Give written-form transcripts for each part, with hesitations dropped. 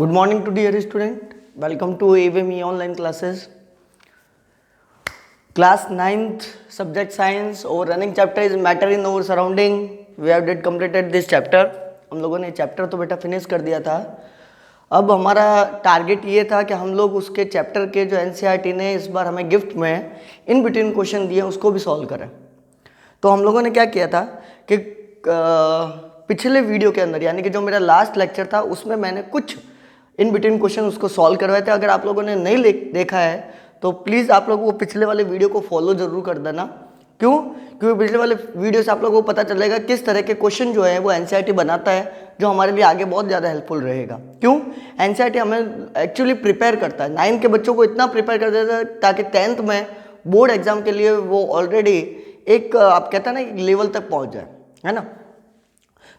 Good morning to dear student. Welcome to AVME online classes. Class 9th subject science or running chapter is matter in our surrounding. We have did completed this chapter. हम लोगों ने chapter तो बेटा finish कर दिया था. अब हमारा टारगेट ये था कि हम लोग उसके चैप्टर के जो NCERT ने इस बार हमें गिफ्ट में इन बिटवीन क्वेश्चन दिए उसको भी सॉल्व करें. तो हम लोगों ने क्या किया था कि पिछले वीडियो के अंदर यानी कि जो मेरा लास्ट लेक्चर था उसमें मैंने कुछ इन बिटवीन क्वेश्चन उसको सॉल्व करवाए थे. अगर आप लोगों ने नहीं देखा है तो प्लीज़ आप लोग वो पिछले वाले वीडियो को फॉलो जरूर कर देना. क्यों? क्योंकि पिछले वाले वीडियो से आप लोगों को पता चलेगा किस तरह के क्वेश्चन जो है वो NCERT बनाता है, जो हमारे लिए आगे बहुत ज़्यादा हेल्पफुल रहेगा. क्यों? NCERT हमें एक्चुअली प्रिपेयर करता है. 9 के बच्चों को इतना प्रिपेयर कर देता है ताकि 10th में बोर्ड एग्जाम के लिए वो ऑलरेडी एक आप कहते हैं ना एक लेवल तक पहुँच जाए, है ना.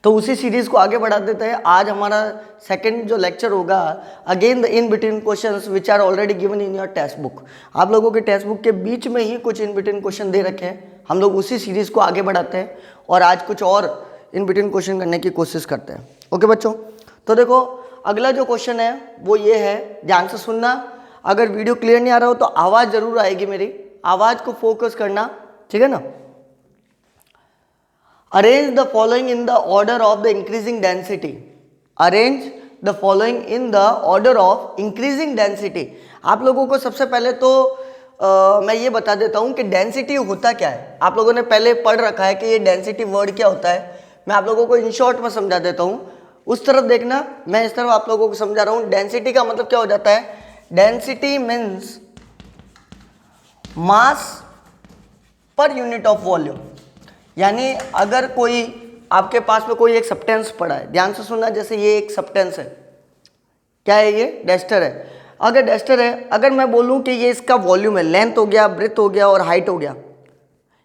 तो उसी सीरीज़ को आगे बढ़ा देते हैं. आज हमारा सेकंड जो लेक्चर होगा again the in between questions which are already given in your text book. आप लोगों के टेक्स्ट बुक के बीच में ही कुछ इन बिटवीन क्वेश्चन दे रखे हैं. हम लोग उसी सीरीज़ को आगे बढ़ाते हैं और आज कुछ और इन बिटवीन क्वेश्चन करने की कोशिश करते हैं. ओके बच्चों, तो देखो अगला जो क्वेश्चन है वो ये है, ध्यान से सुनना. अगर वीडियो क्लियर नहीं आ रहा हो तो आवाज़ ज़रूर आएगी, मेरी आवाज़ को फोकस करना, ठीक है ना. Arrange the following in the order of the increasing density. Arrange the following in the order of increasing density. आप लोगों को सबसे पहले तो मैं ये बता देता हूँ कि डेंसिटी होता क्या है. आप लोगों ने पहले पढ़ रखा है कि ये डेंसिटी वर्ड क्या होता है. मैं आप लोगों को इन शॉर्ट में समझा देता हूँ. उस तरफ देखना, मैं इस तरफ आप लोगों को समझा रहा हूँ. डेंसिटी का मतलब क्या हो जाता है. Density means mass per unit of volume. यानी अगर कोई आपके पास में कोई एक सब्सटेंस पड़ा है, ध्यान से सुनना. जैसे ये एक सब्सटेंस है, क्या है ये? डेस्टर है. अगर डेस्टर है, अगर मैं बोलूं कि ये इसका वॉल्यूम है, लेंथ हो गया, ब्रेथ हो गया और हाइट हो गया.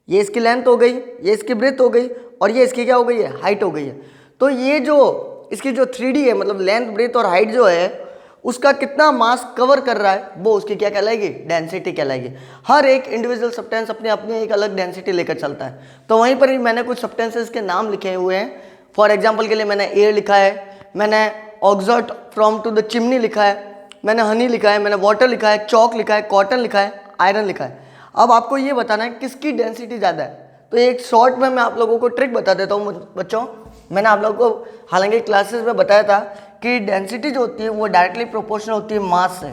ये इसकी लेंथ हो गई, ये इसकी ब्रेथ हो गई और ये इसकी क्या हो गई है? हाइट हो गई है. तो ये जो इसकी जो 3D है, मतलब लेंथ ब्रेथ और हाइट जो है उसका कितना मास कवर कर रहा है वो उसकी क्या कहलाएगी? डेंसिटी कहलाएगी. हर एक इंडिविजुअल सब्सटेंस अपने अपने एक अलग डेंसिटी लेकर चलता है. तो वहीं पर ही मैंने कुछ सब्सटेंसेस के नाम लिखे हुए हैं. फॉर एग्जांपल के लिए मैंने एयर लिखा है, मैंने ऑक्सर्ट फ्रॉम टू द चिमनी लिखा है, मैंने हनी लिखा है, मैंने वाटर लिखा है, चॉक लिखा है, कॉटन लिखा है, आयरन लिखा है. अब आपको ये बताना है किसकी डेंसिटी ज़्यादा है. तो एक शॉर्ट में मैं आप लोगों को ट्रिक बता देता हूँ बच्चों. मैंने आप लोगों को हालांकि क्लासेस में बताया था कि डेंसिटी जो होती है वो डायरेक्टली प्रोपोर्शनल होती है मास से.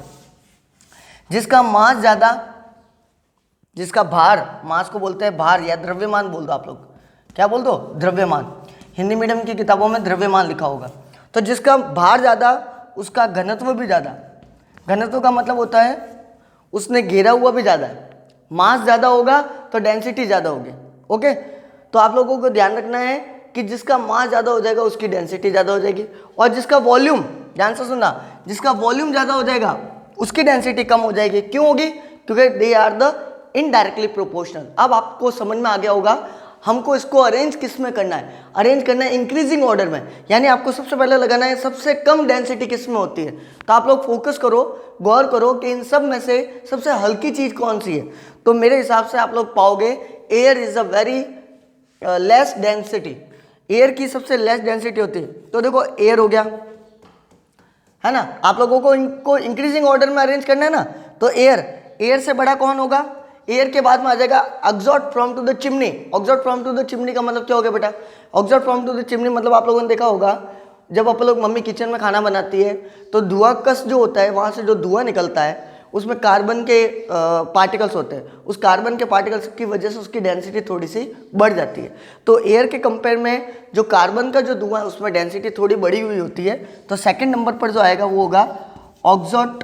जिसका मास ज़्यादा, जिसका भार, मास को बोलते हैं भार या द्रव्यमान बोल दो. आप लोग क्या बोल दो? द्रव्यमान. हिंदी मीडियम की किताबों में द्रव्यमान लिखा होगा. तो जिसका भार ज़्यादा उसका घनत्व भी ज़्यादा. घनत्व का मतलब होता है उसने घेरा हुआ भी ज़्यादा है. मास ज़्यादा होगा तो डेंसिटी ज़्यादा होगी. ओके, तो आप लोगों को ध्यान रखना है कि जिसका मास ज़्यादा हो जाएगा उसकी डेंसिटी ज़्यादा हो जाएगी. और जिसका वॉल्यूम, ध्यान से सुनना, जिसका वॉल्यूम ज़्यादा हो जाएगा उसकी डेंसिटी कम हो जाएगी. क्यों होगी? क्योंकि they are the indirectly proportional. अब आपको समझ में आ गया होगा हमको इसको अरेंज किस में करना है. अरेंज करना है इंक्रीजिंग ऑर्डर में. यानी आपको सबसे पहले लगाना है सबसे कम डेंसिटी किस में होती है. तो आप लोग फोकस करो, गौर करो कि इन सब में से सबसे हल्की चीज़ कौन सी है. तो मेरे हिसाब से आप लोग पाओगे air is a very less density. Air की सबसे लेस डेंसिटी होती है. तो देखो एयर हो गया, है ना. आप लोगों को इनको इंक्रीजिंग ऑर्डर में अरेंज करना है ना. तो एयर से बड़ा कौन होगा? एयर के बाद में आ जाएगा exhaust from to the chimney. Exhaust from to the chimney का मतलब क्या हो गया बेटा? Exhaust from to the chimney मतलब आप लोगों ने देखा होगा जब आप लोग मम्मी किचन में खाना बनाती है तो धुआं कस जो होता है, वहाँ से जो धुआं निकलता है उसमें कार्बन के पार्टिकल्स होते हैं. उस कार्बन के पार्टिकल्स की वजह से उसकी डेंसिटी थोड़ी सी बढ़ जाती है. तो एयर के कंपेयर में जो कार्बन का जो धुआं है उसमें डेंसिटी थोड़ी बढ़ी हुई होती है. तो सेकंड नंबर पर जो आएगा वो होगा एग्जॉस्ट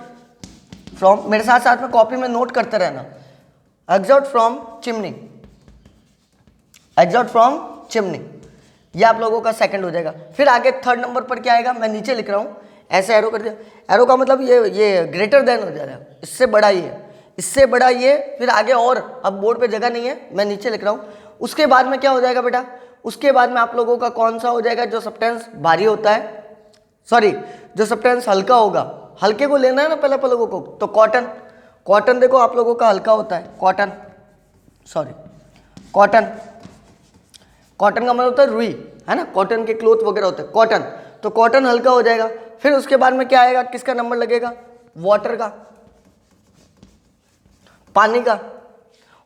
फ्रॉम. मेरे साथ साथ में कॉपी में नोट करते रहना. Exhaust from chimney, exhaust from chimney, ये आप लोगों का सेकंड हो जाएगा. फिर आगे थर्ड नंबर पर क्या आएगा? मैं नीचे लिख रहा हूँ, ऐसे एरो कर दिया. एरो का मतलब ये ग्रेटर देन हो जाएगा, इससे बड़ा ये, इससे बड़ा ये. फिर आगे और, अब बोर्ड पे जगह नहीं है, मैं नीचे लिख रहा हूँ. उसके बाद में क्या हो जाएगा बेटा? उसके बाद में आप लोगों का कौन सा हो जाएगा? जो सब्सटेंस भारी होता है, सॉरी जो सब्सटेंस हल्का होगा, हल्के को लेना है ना पहले आप लोगों को. तो कॉटन. कॉटन देखो आप लोगों का हल्का होता है. Cotton, sorry cotton. कॉटन का मतलब होता है रुई, है ना. कॉटन के क्लोथ वगैरह होते हैं कॉटन. तो कॉटन हल्का हो जाएगा. फिर उसके बाद में क्या आएगा, किसका नंबर लगेगा, वाटर का, पानी का।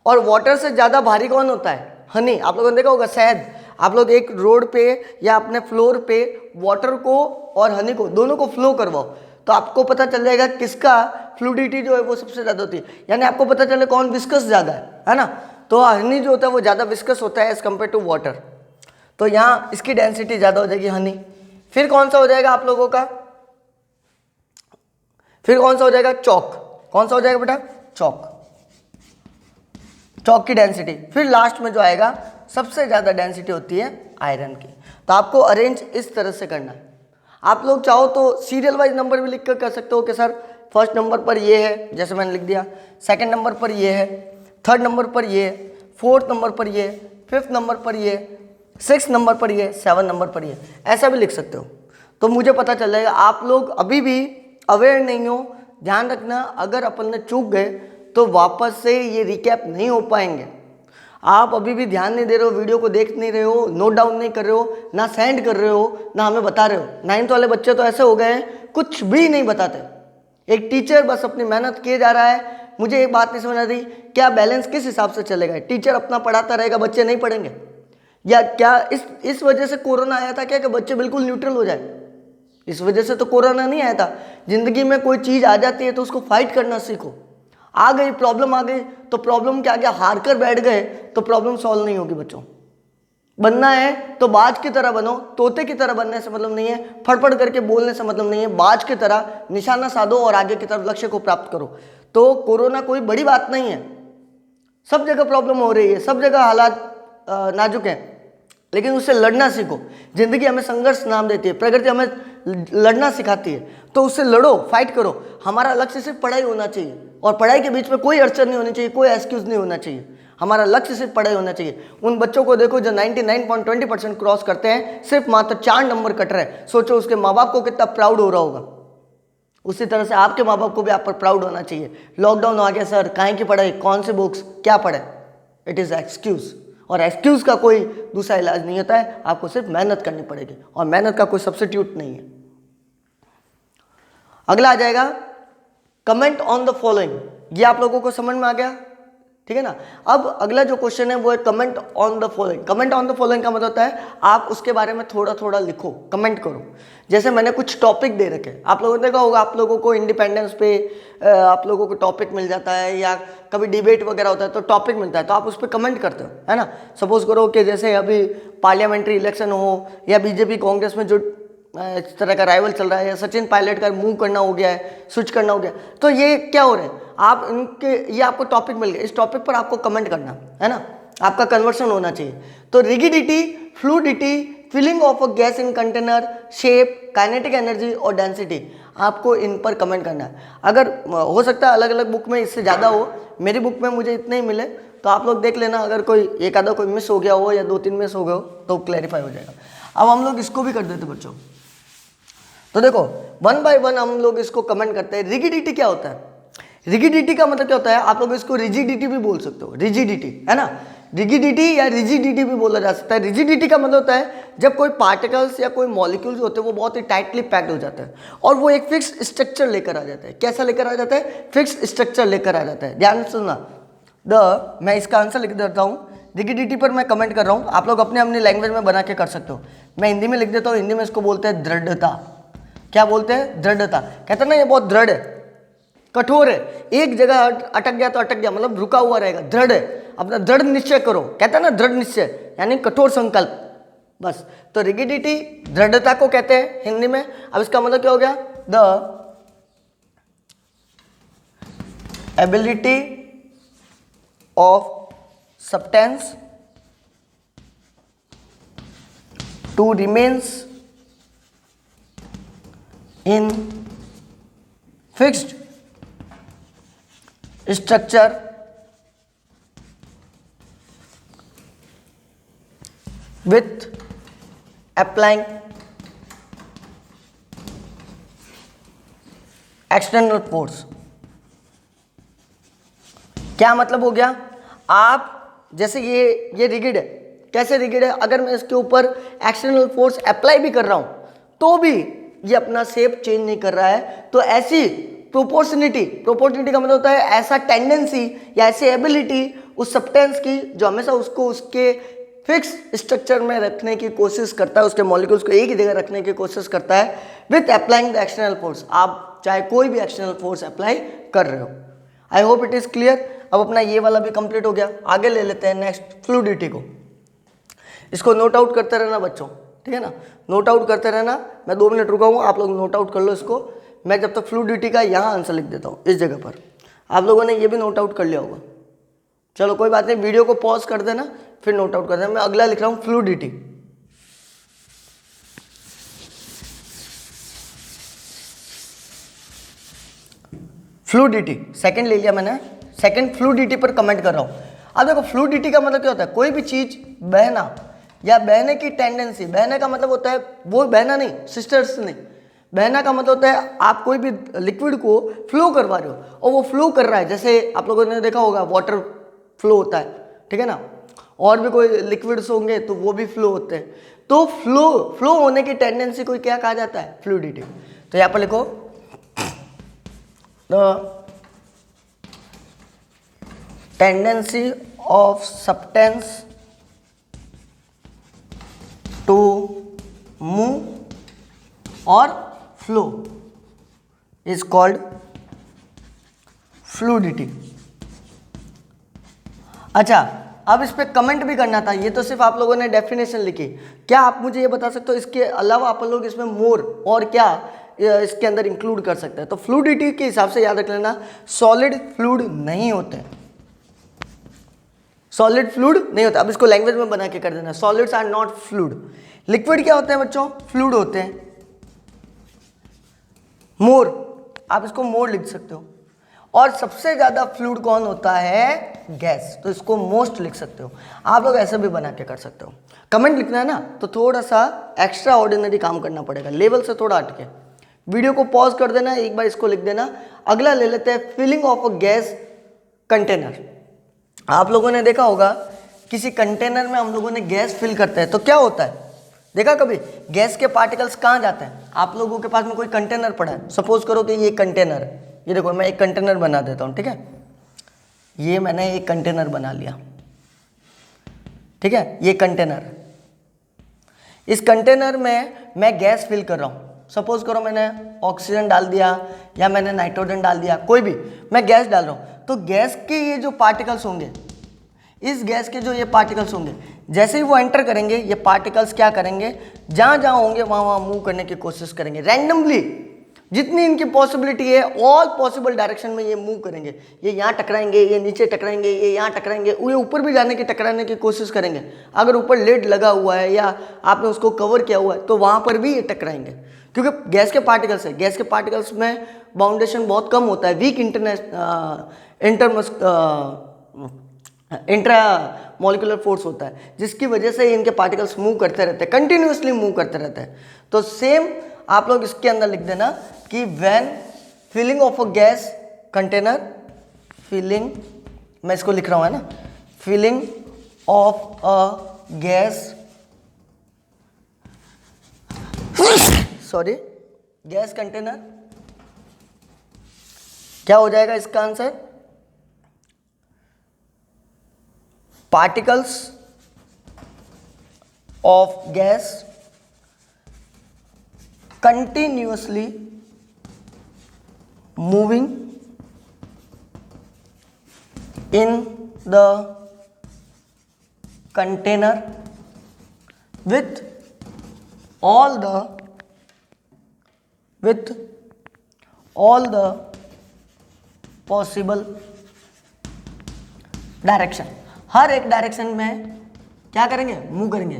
और वाटर से ज़्यादा भारी कौन होता है, हनी। आप लोगों ने देखा होगा शहद, आप लोग एक रोड पे या अपने फ्लोर पे वाटर को और हनी को दोनों को फ्लो करवाओ तो आपको पता चल जाएगा किसका फ्लूडिटी जो है वो सबसे ज़्यादा होती है, यानी आपको पता चले कौन विस्कस ज़्यादा है ना। तो हनी जो होता है वो ज़्यादा विस्कस होता है एज कम्पेयर टू वाटर, तो यहाँ इसकी डेंसिटी ज़्यादा हो जाएगी हनी। फिर कौन सा हो जाएगा आप लोगों का, फिर कौन सा हो जाएगा, चौक। कौन सा हो जाएगा बेटा, चौक, चौक की डेंसिटी। फिर लास्ट में जो आएगा सबसे ज़्यादा डेंसिटी होती है आयरन की। तो आपको अरेंज इस तरह से करना है। आप लोग चाहो तो सीरियल वाइज नंबर भी लिख कर सकते हो कि सर फर्स्ट नंबर पर ये है, जैसे मैंने लिख दिया, सेकंड नंबर पर ये है, थर्ड नंबर पर ये है, फोर्थ नंबर पर ये, फिफ्थ नंबर पर ये, सिक्स नंबर पर ये, सेवन नंबर पर ये, ऐसा भी लिख सकते हो। तो मुझे पता चल जाएगा। आप लोग अभी भी अवेयर नहीं हो, ध्यान रखना, अगर अपन ने चूक गए तो वापस से ये रिकैप नहीं हो पाएंगे। आप अभी भी ध्यान नहीं दे रहे हो, वीडियो को देख नहीं रहे हो, नोट डाउन नहीं कर रहे हो, ना सेंड कर रहे हो, ना हमें बता रहे हो। 9th वाले बच्चे तो ऐसे हो गए हैं कुछ भी नहीं बताते। एक टीचर बस अपनी मेहनत किए जा रहा है। मुझे एक बात नहीं समझ आती, क्या बैलेंस किस हिसाब से चलेगा, टीचर अपना पढ़ाता रहेगा, बच्चे नहीं पढ़ेंगे, या क्या इस वजह से कोरोना आया था क्या कि बच्चे बिल्कुल न्यूट्रल हो जाए? इस वजह से तो कोरोना नहीं आया था। जिंदगी में कोई चीज़ आ जाती है तो उसको फाइट करना सीखो। आ गई प्रॉब्लम, आ गई तो प्रॉब्लम के आगे हार कर बैठ गए तो प्रॉब्लम सॉल्व नहीं होगी। बच्चों बनना है तो बाज की तरह बनो, तोते की तरह बनने से मतलब नहीं है, फड़फड़ करके बोलने से मतलब नहीं है, बाज की तरह निशाना साधो और आगे की तरफ लक्ष्य को प्राप्त करो। तो कोरोना कोई बड़ी बात नहीं है, सब जगह प्रॉब्लम हो रही है, सब जगह हालात नाजुक हैं, लेकिन उससे लड़ना सीखो। जिंदगी हमें संघर्ष नाम देती है, प्रकृति हमें लड़ना सिखाती है, तो उससे लड़ो, फाइट करो। हमारा लक्ष्य सिर्फ पढ़ाई होना चाहिए और पढ़ाई के बीच में कोई अड़चन नहीं होनी चाहिए, कोई एक्सक्यूज नहीं होना चाहिए। हमारा लक्ष्य सिर्फ पढ़ाई होना चाहिए। उन बच्चों को देखो जो 99.20% क्रॉस करते हैं, सिर्फ मात्र 4 नंबर कट रहे हैं। सोचो उसके माँ बाप को कितना प्राउड हो रहा होगा। उसी तरह से आपके माँ बाप को भी आप पर प्राउड होना चाहिए। लॉकडाउन आ गया सर, काहे की पढ़ाई, कौन से बुक्स, क्या पढ़े, इट इज़ एक्सक्यूज। और एक्सक्यूज का कोई दूसरा इलाज नहीं होता है, आपको सिर्फ मेहनत करनी पड़ेगी और मेहनत का कोई सब्स्टिट्यूट नहीं है। अगला आ जाएगा कमेंट ऑन द फॉलोइंग। ये आप लोगों को समझ में आ गया, ठीक है ना। अब अगला जो क्वेश्चन है वो है comment on the following. Comment on the following का मतलब होता है आप उसके बारे में थोड़ा थोड़ा लिखो, कमेंट करो। जैसे मैंने कुछ टॉपिक दे रखे, आप लोगों ने देखा होगा, आप लोगों को इंडिपेंडेंस पे आप लोगों को टॉपिक मिल जाता है, या कभी डिबेट वगैरह होता है तो टॉपिक मिलता है, तो आप उस पर कमेंट करते हो, है ना। सपोज करो कि जैसे अभी पार्लियामेंट्री इलेक्शन हो, या बीजेपी कांग्रेस में जो इस तरह का राइवल चल रहा है, या सचिन पायलट का मूव करना हो गया है, स्विच करना हो गया, तो ये क्या हो रहा है, आप इनके, ये आपको टॉपिक मिल गया, इस टॉपिक पर आपको कमेंट करना है ना, आपका कन्वर्सन होना चाहिए। तो rigidity, fluidity, filling of a gas in container, shape, kinetic energy और डेंसिटी, आपको इन पर कमेंट करना है। अगर हो सकता है अलग अलग बुक में इससे ज़्यादा हो, मेरी बुक में मुझे इतने ही मिले, तो आप लोग देख लेना, अगर कोई एक आधा कोई मिस हो गया हो या 2-3 मिस हो गए हो तो क्लैरिफाई हो जाएगा। अब हम लोग इसको भी कर देते बच्चों। तो देखो 1 बाय 1 हम लोग इसको कमेंट करते हैं। रिगिडिटी क्या होता है? रिगिडिटी का मतलब क्या होता है, आप लोग इसको रिजिडिटी भी बोल सकते हो, रिजिडिटी, है ना। रिगिडिटी या रिजिडिटी भी बोला जा सकता है। रिजिडिटी का मतलब होता है जब कोई पार्टिकल्स या कोई मॉलिक्यूल्स होते हैं वो बहुत ही टाइटली पैक्ड हो जाता है और वो एक फिक्स स्ट्रक्चर लेकर आ जाता है। कैसा लेकर आ जाता है? फिक्स स्ट्रक्चर लेकर आ जाता है। ध्यान से सुनना। मैं इसका आंसर लिख देता हूँ। रिगिडिटी पर मैं कमेंट कर रहा हूँ, आप लोग अपने अपनी लैंग्वेज में बना के कर सकते हो। मैं हिंदी में लिख देता हूँ, हिंदी में इसको बोलते हैं दृढ़ता। क्या बोलते हैं? दृढ़ता। कहते हैं ना ये बहुत दृढ़ है, कठोर है, एक जगह अटक गया तो अटक गया, मतलब रुका हुआ रहेगा, दृढ़ है। अपना दृढ़ निश्चय करो, कहते हैं ना दृढ़ निश्चय, यानी कठोर संकल्प, बस। तो रिगिडिटी दृढ़ता को कहते हैं हिंदी में। अब इसका मतलब क्या हो गया? The ability of substance to remains in fixed structure with applying external force। क्या मतलब हो गया? आप जैसे ये रिगिड है, कैसे रिगिड है? अगर मैं इसके ऊपर एक्सटर्नल फोर्स अप्लाई भी कर रहा हूं तो भी ये अपना शेप चेंज नहीं कर रहा है। तो ऐसी प्रोपोर्शनिटी का मतलब होता है ऐसा टेंडेंसी या ऐसी एबिलिटी उस सब्सटेंस की जो हमेशा उसको उसके फिक्स स्ट्रक्चर में रखने की कोशिश करता है, उसके मॉलिक्यूल्स को एक ही जगह रखने की कोशिश करता है with applying the external force. आप चाहे कोई भी एक्सटर्नल फोर्स अप्लाई कर रहे हो। I hope it is clear. अब अपना ये वाला भी कंप्लीट हो गया। आगे ले लेते हैं नेक्स्ट फ्लूइडिटी को। इसको नोट आउट करते रहना बच्चों, ठीक है ना, नोट आउट करते रहना। मैं 2 मिनट रुका हूँ, आप लोग नोट आउट कर लो इसको। मैं जब तक फ्लूइडिटी का यहाँ आंसर लिख देता हूँ इस जगह पर। आप लोगों ने ये भी नोट आउट कर लिया होगा। चलो कोई बात नहीं, वीडियो को पॉज कर देना फिर नोट आउट कर देना। मैं अगला लिख रहा हूँ फ्लूइडिटी। फ्लूइडिटी सेकंड ले लिया मैंने, सेकंड फ्लूइडिटी पर कमेंट कर रहा हूँ। अब देखो फ्लूइडिटी का मतलब क्या होता है, कोई भी चीज बहना या बहने की टेंडेंसी। बहने का मतलब होता है वो बहना नहीं, सिस्टर्स नहीं, बहना का मतलब होता है आप कोई भी लिक्विड को फ्लो करवा रहे हो और वो फ्लो कर रहा है। जैसे आप लोगों ने देखा होगा वाटर फ्लो होता है, ठीक है ना, और भी कोई लिक्विड्स होंगे तो वो भी फ्लो होते हैं। तो फ्लो होने की टेंडेंसी को क्या कहा जाता है, फ्लूइडिटी। तो यहां पर लिखो the tendency of substance to move और फ्लो इज कॉल्ड फ्लूइडिटी। अच्छा, अब इस पे कमेंट भी करना था। ये तो सिर्फ आप लोगों ने डेफिनेशन लिखी। क्या आप मुझे ये बता सकते हो इसके अलावा आप लोग इसमें मोर और क्या इसके अंदर इंक्लूड कर सकते हैं? तो फ्लूइडिटी के हिसाब से याद रख लेना, सॉलिड फ्लूइड नहीं होते, सॉलिड फ्लूइड नहीं होता। अब इसको लैंग्वेज में बना के कर देना, solids are not fluid. Liquid क्या होते हैं बच्चों, फ्लूइड होते हैं। मोर, आप इसको मोर लिख सकते हो। और सबसे ज्यादा फ्लूइड कौन होता है, गैस, तो इसको मोस्ट लिख सकते हो। आप लोग ऐसे भी बना के कर सकते हो। कमेंट लिखना है ना तो थोड़ा सा एक्स्ट्रा ऑर्डिनरी काम करना पड़ेगा, लेवल से थोड़ा हटके। वीडियो को पॉज कर देना, एक बार इसको लिख देना। अगला ले लेते हैं filling of a gas container. आप लोगों ने देखा होगा किसी कंटेनर में हम लोगों ने गैस फिल करते हैं तो क्या होता है, देखा कभी गैस के पार्टिकल्स कहाँ जाते हैं? आप लोगों के पास में कोई कंटेनर पड़ा है, सपोज करो कि ये कंटेनर है, ये देखो मैं एक कंटेनर बना देता हूँ, ठीक है, ये मैंने एक कंटेनर बना लिया, ठीक है, ये कंटेनर। इस कंटेनर में मैं गैस फिल कर रहा हूँ। सपोज करो मैंने ऑक्सीजन डाल दिया या मैंने नाइट्रोजन डाल दिया, कोई भी मैं गैस डाल रहा हूँ। तो गैस के ये जो पार्टिकल्स होंगे, इस गैस के जो ये पार्टिकल्स होंगे, जैसे ही वो एंटर करेंगे ये पार्टिकल्स क्या करेंगे, जहाँ जहाँ होंगे वहाँ वहाँ मूव करने की कोशिश करेंगे। रैंडमली जितनी इनकी पॉसिबिलिटी है ऑल पॉसिबल डायरेक्शन में ये मूव करेंगे। ये यहाँ टकराएंगे, ये नीचे टकराएंगे, ये यहाँ टकराएंगे, ये ऊपर भी जाने की टकराने की कोशिश करेंगे। अगर ऊपर लेड लगा हुआ है या आपने उसको कवर किया हुआ है तो वहाँ पर भी ये टकराएंगे, क्योंकि गैस के पार्टिकल्स है। गैस के पार्टिकल्स में बाउंडेशन बहुत कम होता है, वीक इंट्रा मॉलिक्यूलर फोर्स होता है, जिसकी वजह से इनके पार्टिकल्स मूव करते रहते हैं, कंटिन्यूसली मूव करते रहते हैं। तो सेम आप लोग इसके अंदर लिख देना कि when filling of a gas container, filling, मैं इसको लिख रहा हूं है ना, filling of a gas, sorry, gas container, क्या हो जाएगा इसका answer, particles of gas continuously moving in the container with all the possible direction, हर एक डायरेक्शन में क्या करेंगे, मूव करेंगे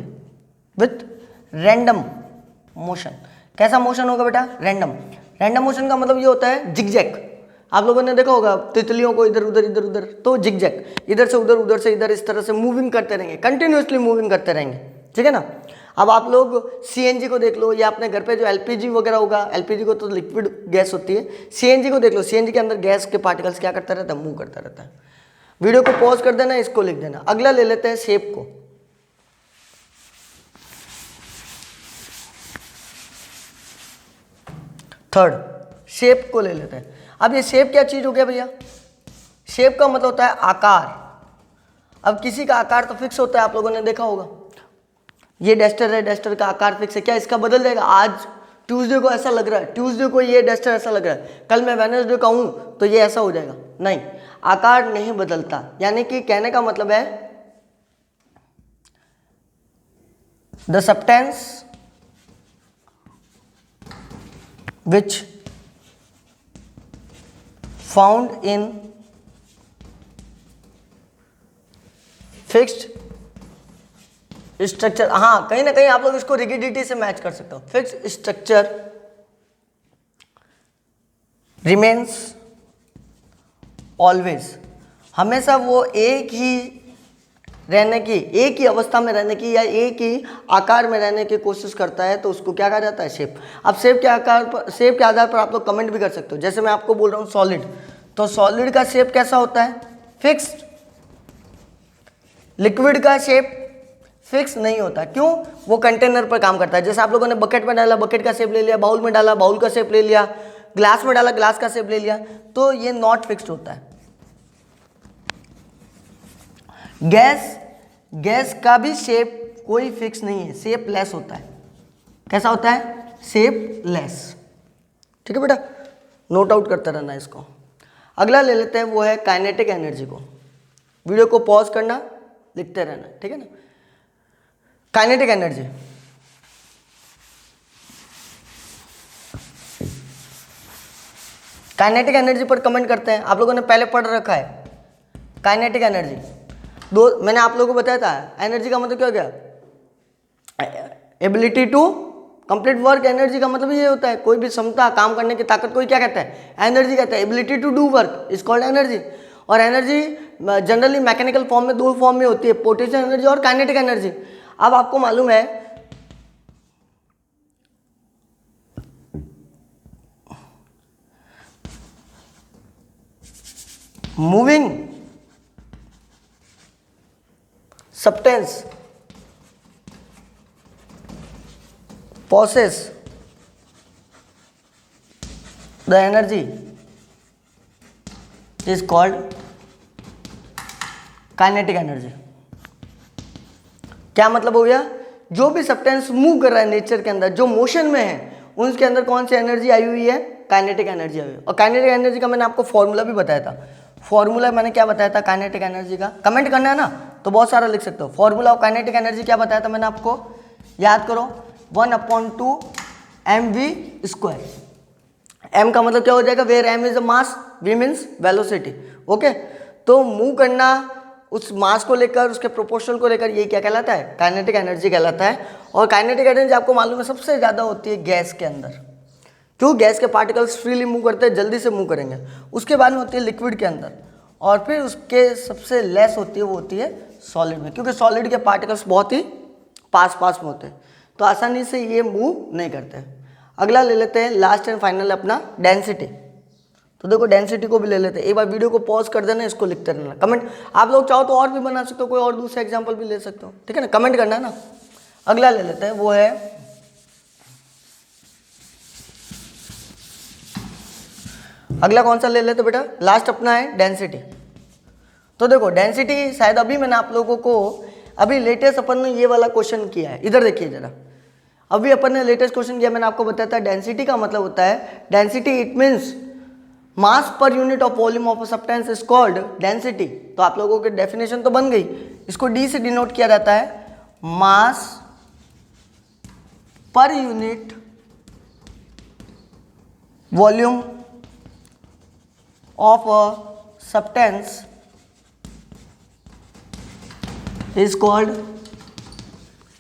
विथ रैंडम मोशन। कैसा मोशन होगा बेटा, रैंडम। रैंडम मोशन का मतलब ये होता है जिगजैग। आप लोगों ने देखा होगा तितलियों को इधर उधर, तो जिगजैग, इधर से उधर से इधर, इस तरह से मूविंग करते रहेंगे, कंटिन्यूसली मूविंग करते रहेंगे, ठीक है ना। अब आप लोग सीएनजी को देख लो या अपने घर पे जो एलपीजी वगैरह होगा, एलपीजी को तो लिक्विड गैस होती है, सीएनजी को देख लो, सीएनजी के अंदर गैस के पार्टिकल्स क्या करता रहता है, मूव करता रहता है। वीडियो को पॉज कर देना, इसको लिख देना। अगला ले लेते हैं शेप को। थर्ड, शेप को ले लेते हैं। अब ये शेप क्या चीज हो गया भैया? शेप का मतलब होता है आकार। अब किसी का आकार तो फिक्स होता है, आप लोगों ने देखा होगा। ये डस्टर है, डस्टर का आकार फिक्स है, क्या इसका बदल जाएगा? आज ट्यूसडे को ऐसा लग रहा है, ट्यूसडे को ये डस्टर ऐसा लग रहा है, कल मैं वेडनेसडे का हूं तो ये ऐसा हो जाएगा? नहीं, आकार नहीं बदलता। यानी कि कहने का मतलब है the substance which found in fixed structure, हाँ कहीं ना कहीं आप लोग इसको रिगिडिटी से मैच कर सकते हो। फिक्स्ड स्ट्रक्चर रिमेन्स ऑलवेज, हमेशा वो एक ही रहने की, एक ही अवस्था में रहने की या एक ही आकार में रहने की कोशिश करता है, तो उसको क्या कहा जाता है? शेप। अब शेप के आकार पर, शेप के आधार पर आप लोग कमेंट भी कर सकते हो। जैसे मैं आपको बोल रहा हूँ सॉलिड, तो सॉलिड का शेप कैसा होता है? फिक्स्ड। लिक्विड का शेप फिक्स नहीं होता, क्यों? वो कंटेनर पर काम करता है। जैसे आप लोगों ने बकेट में डाला, बकेट का शेप ले लिया, बाउल में डाला, बाउल का शेप ले लिया, ग्लास में डाला, ग्लास का शेप ले लिया, तो ये नॉट फिक्स्ड होता है। गैस, गैस का भी शेप कोई फिक्स नहीं है, शेप लेस होता है। कैसा होता है? Shape less. ठीक है बेटा, नोट आउट करते रहना इसको। अगला ले लेते हैं, वो है काइनेटिक एनर्जी को। वीडियो को पॉज करना, लिखते रहना, ठीक है ना। काइनेटिक एनर्जी, काइनेटिक एनर्जी पर कमेंट करते हैं। आप लोगों ने पहले पढ़ रखा है काइनेटिक एनर्जी। मैंने आप लोगों को बताया था एनर्जी का मतलब क्या हो गया? Ability to complete work. Energy का मतलब ये होता है कोई भी क्षमता, काम करने की ताकत को क्या कहता है? एनर्जी कहता है। Ability to do work is called energy. और एनर्जी जनरली मैकेनिकल फॉर्म में, दो फॉर्म में होती है, पोटेंशियल एनर्जी और काइनेटिक एनर्जी। अब आपको मालूम है moving substance possess the energy is called kinetic energy। क्या मतलब हो गया? जो भी सब्सटेंस मूव कर रहा है नेचर के अंदर, जो मोशन में है, उसके अंदर कौन सी एनर्जी आई हुई है? काइनेटिक एनर्जी आई हुई है। और काइनेटिक एनर्जी का मैंने आपको फॉर्मूला भी बताया था। फॉर्मूला मैंने क्या बताया था काइनेटिक एनर्जी का? कमेंट करना है ना, तो बहुत सारा लिख सकते हो। फॉर्मूला ऑफ काइनेटिक एनर्जी क्या बताया था मैंने आपको? याद करो, 1/2 mv²। m का मतलब क्या हो जाएगा? Where m is a mass, v means velocity. Okay, तो मूव करना उस मास को लेकर, उसके प्रोपोर्शनल को लेकर, ये क्या कहलाता है? काइनेटिक एनर्जी कहलाता है। और काइनेटिक एनर्जी आपको मालूम है सबसे ज़्यादा होती है गैस के अंदर। क्यों? गैस के पार्टिकल्स फ्रीली मूव करते हैं, जल्दी से मूव करेंगे। उसके बाद में होती है लिक्विड के अंदर, और फिर उसके सबसे लेस होती है, वो होती है सॉलिड में, क्योंकि सॉलिड के पार्टिकल्स बहुत ही पास में होते हैं, तो आसानी से ये मूव नहीं करते। अगला ले लेते हैं, लास्ट एंड फाइनल अपना डेंसिटी। तो देखो डेंसिटी को भी ले लेते हैं। एक बार वीडियो को पॉज कर देना, इसको लिखते रहना। कमेंट आप लोग चाहो तो और भी बना सकते हो, कोई और दूसरा एग्जाम्पल भी ले सकते हो, ठीक है ना। कमेंट करना है ना। अगला ले लेते हैं, वो है अगला कौन सा ले लेते बेटा? लास्ट अपना है डेंसिटी। तो देखो डेंसिटी शायद अभी मैंने आप लोगों को अभी लेटेस्ट अपन ने ये वाला क्वेश्चन किया है। इधर देखिए जरा, अभी अपन ने लेटेस्ट क्वेश्चन किया, मैंने आपको बताया था डेंसिटी का मतलब होता है, density it means mass per unit of volume of a substance is called density. तो आप लोगों की डेफिनेशन तो बन गई। इसको डी से डिनोट किया जाता है, mass per unit volume of a substance is called,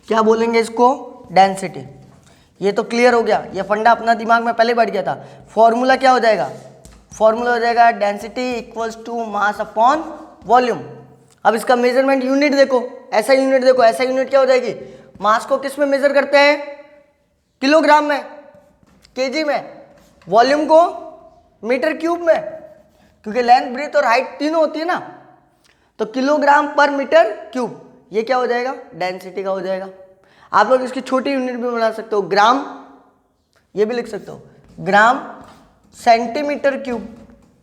क्या बोलेंगे इसको? डेंसिटी। ये तो क्लियर हो गया, ये फंडा अपना दिमाग में पहले बैठ गया था। फॉर्मूला क्या हो जाएगा? फॉर्मूला हो जाएगा density equals to mass upon volume. अब इसका मेजरमेंट यूनिट देखो, ऐसा यूनिट देखो, ऐसा यूनिट क्या हो जाएगी? मास को किस में मेजर करते हैं? किलोग्राम में, केजी में। वॉल्यूम को मीटर क्यूब में, क्योंकि लेंथ, ब्रीथ और हाइट तीनों होती है ना, तो किलोग्राम पर मीटर क्यूब। ये क्या हो जाएगा? डेंसिटी का हो जाएगा। आप लोग इसकी छोटी यूनिट भी बना सकते हो, ग्राम, ये भी लिख सकते हो। Gram centimetre cube.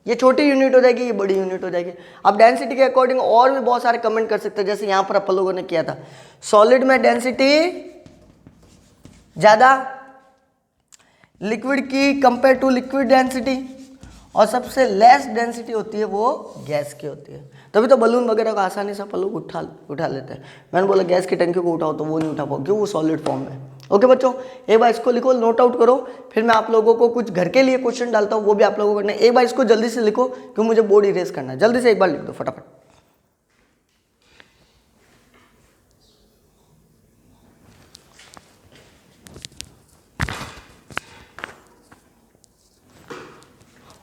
ये छोटी यूनिट हो जाएगी, ये बड़ी यूनिट हो जाएगी। अब डेंसिटी के अकॉर्डिंग और भी बहुत सारे कमेंट कर सकते हैं, जैसे यहाँ पर अपन लोगों ने किया था, सॉलिड में डेंसिटी ज़्यादा लिक्विड की कंपेयर टू लिक्विड डेंसिटी, और सबसे लेस डेंसिटी होती है वो गैस की होती है। तभी तो बलून वगैरह को आसानी से अपन लोग उठा लेते हैं। मैंने बोला गैस की टंकी को उठाओ तो वो नहीं उठा पाओ, क्यों? वो सॉलिड फॉर्म में। ओके बच्चों, एक बार इसको लिखो, नोट आउट करो, फिर मैं आप लोगों को कुछ घर के लिए क्वेश्चन डालता हूँ, वो भी आप लोगों को करना है। एक बार इसको जल्दी से लिखो क्योंकि मुझे बोर्ड इरेज करना है। जल्दी से एक बार लिख दो फटाफट।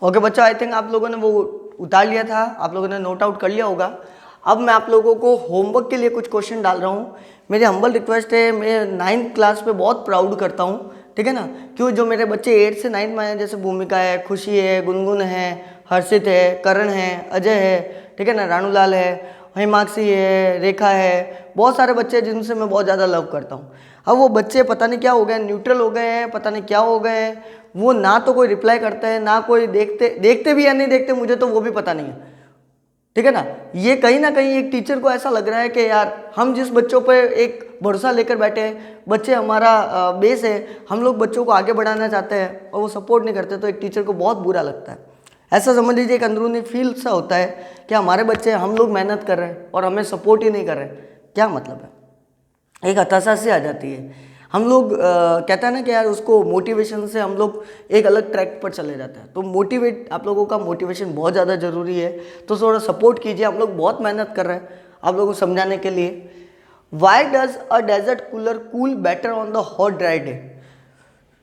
ओके बच्चों, आई थिंक आप लोगों ने वो उतार लिया था, आप लोगों ने नोट आउट कर लिया होगा। अब मैं आप लोगों को होमवर्क के लिए कुछ क्वेश्चन डाल रहा हूँ। मेरी हम्बल रिक्वेस्ट है, मैं 9th क्लास पे बहुत प्राउड करता हूँ, ठीक है ना, क्यों? जो मेरे बच्चे 8 से 9th में आए, जैसे भूमिका है, खुशी है, गुनगुन है, हर्षित है, करण है, अजय है, ठीक है ना, रानूलाल है, हिमाक्षी है, रेखा है, बहुत सारे बच्चे जिनसे मैं बहुत ज़्यादा लव करता हूँ। अब वो बच्चे पता नहीं क्या हो गए, न्यूट्रल हो गए हैं, पता नहीं क्या हो गए हैं, वो ना तो कोई रिप्लाई करते हैं, ना कोई देखते भी या नहीं देखते, मुझे तो वो भी पता नहीं है, ठीक है ना। ये कहीं ना कहीं एक टीचर को ऐसा लग रहा है कि यार हम जिस बच्चों पे एक भरोसा लेकर बैठे हैं, बच्चे हमारा बेस है, हम लोग बच्चों को आगे बढ़ाना चाहते हैं और वो सपोर्ट नहीं करते, तो एक टीचर को बहुत बुरा लगता है। ऐसा समझ लीजिए, एक अंदरूनी फील सा होता है कि हमारे बच्चे, हम लोग मेहनत कर रहे हैं और हमें सपोर्ट ही नहीं कर रहे, क्या मतलब है। एक हताशा सी आ जाती है। हम लोग कहते हैं ना कि यार उसको मोटिवेशन से हम लोग एक अलग ट्रैक पर चले जाते हैं। तो मोटिवेट, आप लोगों का मोटिवेशन बहुत ज़्यादा ज़रूरी है, तो थोड़ा सपोर्ट कीजिए। हम लोग बहुत मेहनत कर रहे हैं आप लोगों को समझाने के लिए। Why does a desert cooler cool better on the hot dry day?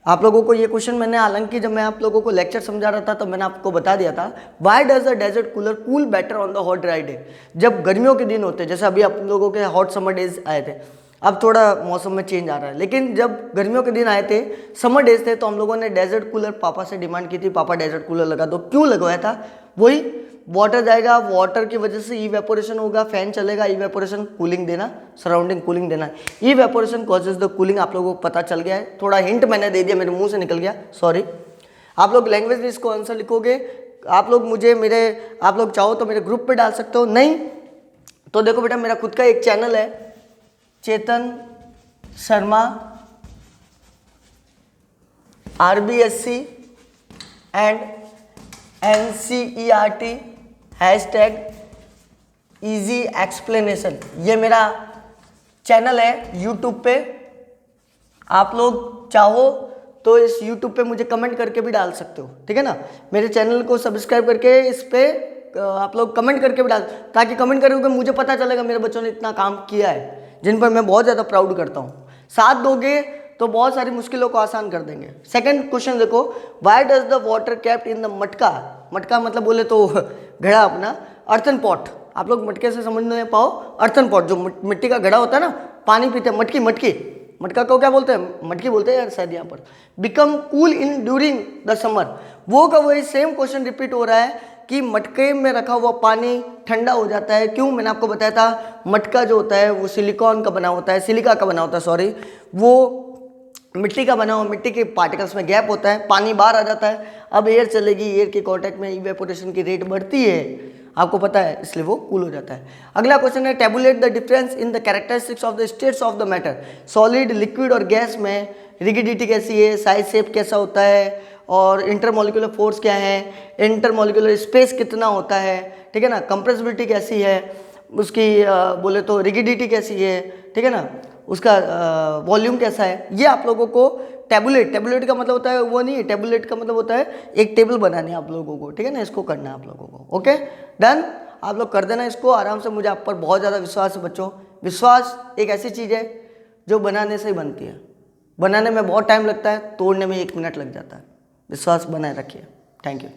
आप लोगों को ये क्वेश्चन मैंने, हालांकि जब मैं आप लोगों को लेक्चर समझा रहा था तो मैंने आपको बता दिया था, why does a desert cooler cool better on the hot dry day? जब गर्मियों के दिन होते हैं, जैसे अभी आप लोगों के हॉट समर डेज आए थे, अब थोड़ा मौसम में चेंज आ रहा है, लेकिन जब गर्मियों के दिन आए थे, समर डेज थे, तो हम लोगों ने डेजर्ट कूलर पापा से डिमांड की थी, पापा डेजर्ट कूलर लगा दो। क्यों लगवाया था? वही वाटर जाएगा, वाटर की वजह से इवेपोरेशन होगा, फैन चलेगा, इवेपोरेशन कूलिंग देना, सराउंडिंग कूलिंग देना। इवेपोरेशन कॉजेज द कूलिंग, आप लोगों को पता चल गया है, थोड़ा हिंट मैंने दे दिया, मेरे मुंह से निकल गया, सॉरी। आप लोग लैंग्वेज में इसको आंसर लिखोगे, आप लोग मुझे आप लोग चाहो तो मेरे ग्रुप पे डाल सकते हो, नहीं तो देखो बेटा, मेरा खुद का एक चैनल है, Chetan Sharma RBSC and NCERT hashtag easy explanation, ये मेरा चैनल है यूट्यूब पे। आप लोग चाहो तो इस यूट्यूब पे मुझे कमेंट करके भी डाल सकते हो, ठीक है ना। मेरे चैनल को सब्सक्राइब करके इस पे आप लोग कमेंट करके भी डाल, ताकि कमेंट करोगे मुझे पता चलेगा मेरे बच्चों ने इतना काम किया है, जिन पर मैं बहुत ज़्यादा प्राउड करता हूँ। साथ दोगे तो बहुत सारी मुश्किलों को आसान कर देंगे। सेकंड क्वेश्चन देखो, why does the water kept in the मटका? मटका मतलब बोले तो घड़ा अपना, अर्थन पॉट। आप लोग मटके से समझ नहीं पाओ, अर्थन पॉट जो मिट्टी का घड़ा होता है ना, पानी पीते हैं, मटका को क्या बोलते हैं? मटकी बोलते हैं यार शायद यहाँ पर। Become cool in during the summer, वो का वही सेम क्वेश्चन रिपीट हो रहा है कि मटके में रखा हुआ पानी ठंडा हो जाता है, क्यों? मैंने आपको बताया था, मटका जो होता है वो सिलिकॉन का बना होता है, सिलिका का बना होता है, सॉरी, वो मिट्टी का बना हुआ, मिट्टी के पार्टिकल्स में गैप होता है, पानी बाहर आ जाता है। अब एयर चलेगी, एयर के कॉन्टैक्ट में इवेपोरेशन की रेट बढ़ती है, आपको पता है, इसलिए वो कूल हो जाता है। अगला क्वेश्चन है, tablet the difference in the characteristics of the states of the matter. Solid, liquid और गैस में रिगिडिटी कैसी है, साइज शेप कैसा होता है, और इंटरमोलिकुलर फोर्स क्या है, इंटरमोलिकुलर स्पेस कितना होता है, ठीक है ना, कंप्रेसिबिलिटी कैसी है, उसकी बोले तो रिगिडिटी कैसी है, ठीक है ना, उसका वॉल्यूम कैसा है, ये आप लोगों को टेबुलेट का मतलब होता है, वो नहीं, टेबुलेट का मतलब होता है एक टेबल बनानी है आप लोगों को, ठीक है ना, इसको करना है आप लोगों को। ओके डन, आप लोग कर देना इसको आराम से। मुझे आप पर बहुत ज़्यादा विश्वास है बच्चों। विश्वास एक ऐसी चीज़ है जो बनाने से ही बनती है, बनाने में बहुत टाइम लगता है, तोड़ने में 1 मिनट लग जाता है। विश्वास बनाए रखिए। Thank you.